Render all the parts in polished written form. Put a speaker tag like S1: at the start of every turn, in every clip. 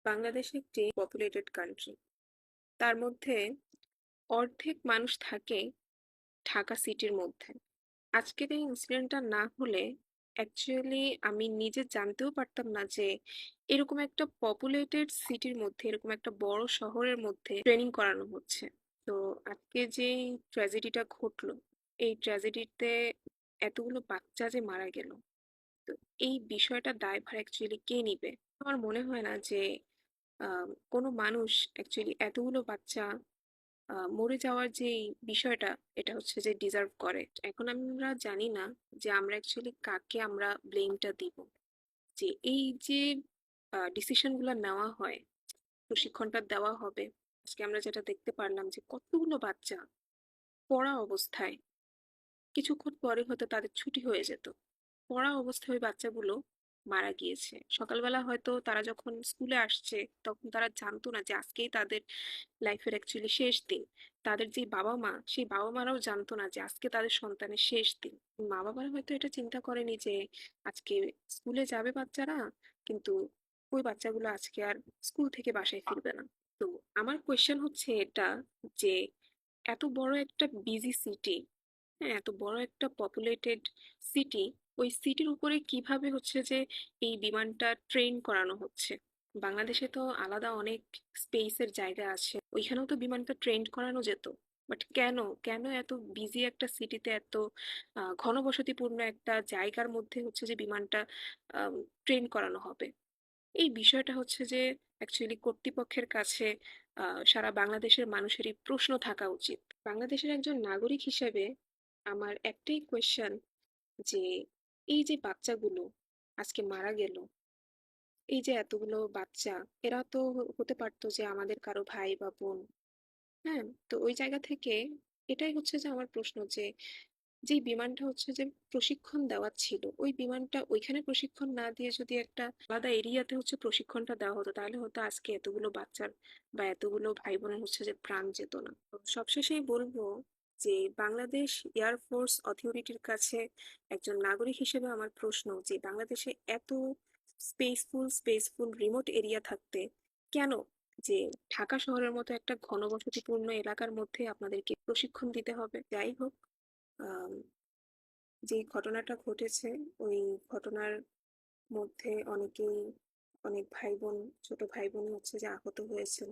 S1: বাংলাদেশ একটি populated country. তার মধ্যে অর্ধেক মানুষ থাকে ঢাকা সিটির মধ্যে। আজকের এই ইনসিডেন্টটা না হলে অ্যাকচুয়ালি আমি নিজে জানতেও পারতাম না যে এরকম একটা পপুলেটেড সিটির মধ্যে, এরকম একটা বড় শহরের মধ্যে ট্রেনিং করানো হচ্ছে। তো আজকে যে ট্র্যাজেডিটা ঘটলো, এই ট্র্যাজেডিতে এতগুলো বাচ্চা যে মারা গেল, তো এই বিষয়টা দায়ভার অ্যাকচুয়ালি কে নিবে? আমার মনে হয় না যে কোনো মানুষ অ্যাকচুয়ালি এতগুলো বাচ্চা মরে যাওয়ার যে বিষয়টা, এটা হচ্ছে যে ডিজার্ভ করে। এখন আমরা জানি না যে আমরা অ্যাকচুয়ালি কাকে আমরা ব্লেমটা দিব, যে এই যে ডিসিশন গুলো নেওয়া হয়, প্রশিক্ষণটা দেওয়া হবে। আজকে আমরা যেটা দেখতে পারলাম যে কতগুলো বাচ্চা পড়া অবস্থায়, কিছুক্ষণ পরে হয়তো তাদের ছুটি হয়ে যেত, পড়া অবস্থায় ওই বাচ্চাগুলো মারা গিয়েছে। সকালবেলা হয়তো তারা যখন স্কুলে আসছে, তখন তারা জানতো না যে আজকেই তাদের লাইফের অ্যাকচুয়ালি শেষ দিন। তাদের যে বাবা মা, সেই বাবা মারাও জানতো না যে আজকে তাদের সন্তানের শেষ দিন। মা বাবারা হয়তো এটা চিন্তা করেনি যে আজকে স্কুলে যাবে বাচ্চারা, কিন্তু ওই বাচ্চাগুলো আজকে আর স্কুল থেকে বাসায় ফিরবে না। তো আমার কোয়েশ্চেন হচ্ছে এটা, যে এত বড় একটা বিজি সিটি, হ্যাঁ, এত বড় একটা পপুলেটেড সিটি, ওই সিটির উপরে কিভাবে হচ্ছে যে এই বিমানটা ট্রেন করানো হচ্ছে? বাংলাদেশে তো আলাদা অনেক স্পেসের জায়গা আছে, ওইখানেও তো বিমানটা ট্রেন করানো যেত। বাট কেন, কেন এত বিজি একটা সিটিতে, এত ঘনবসতিপূর্ণ একটা জায়গার মধ্যে হচ্ছে যে বিমানটা ট্রেন করানো হবে? এই বিষয়টা হচ্ছে যে অ্যাকচুয়ালি কর্তৃপক্ষের কাছে সারা বাংলাদেশের মানুষেরই প্রশ্ন থাকা উচিত। বাংলাদেশের একজন নাগরিক হিসেবে আমার একটাই কোয়েশ্চেন, যে এই যে বাচ্চাগুলো আজকে মারা গেল, এই যে এতগুলো বাচ্চা, এরা তো হতে পারতো যে আমাদের কারো ভাই বা বোন। হ্যাঁ, তো ওই জায়গা থেকে এটাই হচ্ছে যে আমার প্রশ্ন, যে যেই বিমানটা হচ্ছে যে প্রশিক্ষণ দেওয়া ছিল, ওই বিমানটা ওইখানে প্রশিক্ষণ না দিয়ে যদি একটা আলাদা এরিয়াতে হচ্ছে প্রশিক্ষণটা দেওয়া হতো, তাহলে হয়তো আজকে এতগুলো বাচ্চার বা এতগুলো ভাই বোনের হচ্ছে যে প্রাণ যেত না। তো সবশেষেই বলবো যে বাংলাদেশ এয়ারফোর্স অথরিটির কাছে একজন নাগরিক হিসেবে আমার প্রশ্ন, যে বাংলাদেশে এত স্পেসফুল রিমোট এরিয়া থাকতে কেন যে ঢাকা শহরের মতো একটা ঘনবসতিপূর্ণ এলাকার মধ্যে আপনাদেরকে প্রশিক্ষণ দিতে হবে? যাই হোক, আম, যে ঘটনাটা ঘটেছে, ওই ঘটনার মধ্যে অনেকেই, অনেক ভাই বোন, ছোট ভাই বোন হচ্ছে যে আহত হয়েছেন,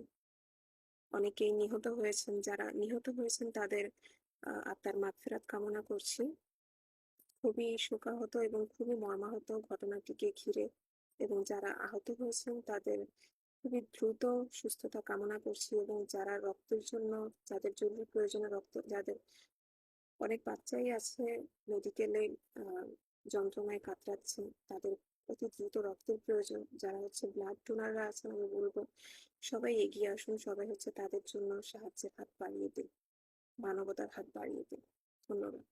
S1: অনেকেই নিহত হয়েছেন। যারা নিহত হয়েছেন তাদের আত্মার মাগফিরাত কামনা করছি। খুবই শোকাহত এবং খুবই মর্মাহত ঘটনাটিকে ঘিরে, এবং যারা আহত হয়েছেন তাদের খুবই দ্রুত সুস্থতা কামনা করছি, এবং যারা রক্তের জন্য, যাদের জরুরি প্রয়োজনে রক্ত, যাদের, অনেক বাচ্চাই আছে মেডিকেলে যন্ত্রণায় কাতরাচ্ছে, তাদের অতি দ্রুত রক্তের প্রয়োজন। যারা হচ্ছে ব্লাড ডোনাররা আছেন, আমি বলবো সবাই এগিয়ে আসুন, সবাই হচ্ছে তাদের জন্য সাহায্যের হাত বাড়িয়ে দিন, মানবতার হাত বাড়িয়ে দিন। ধন্যবাদ।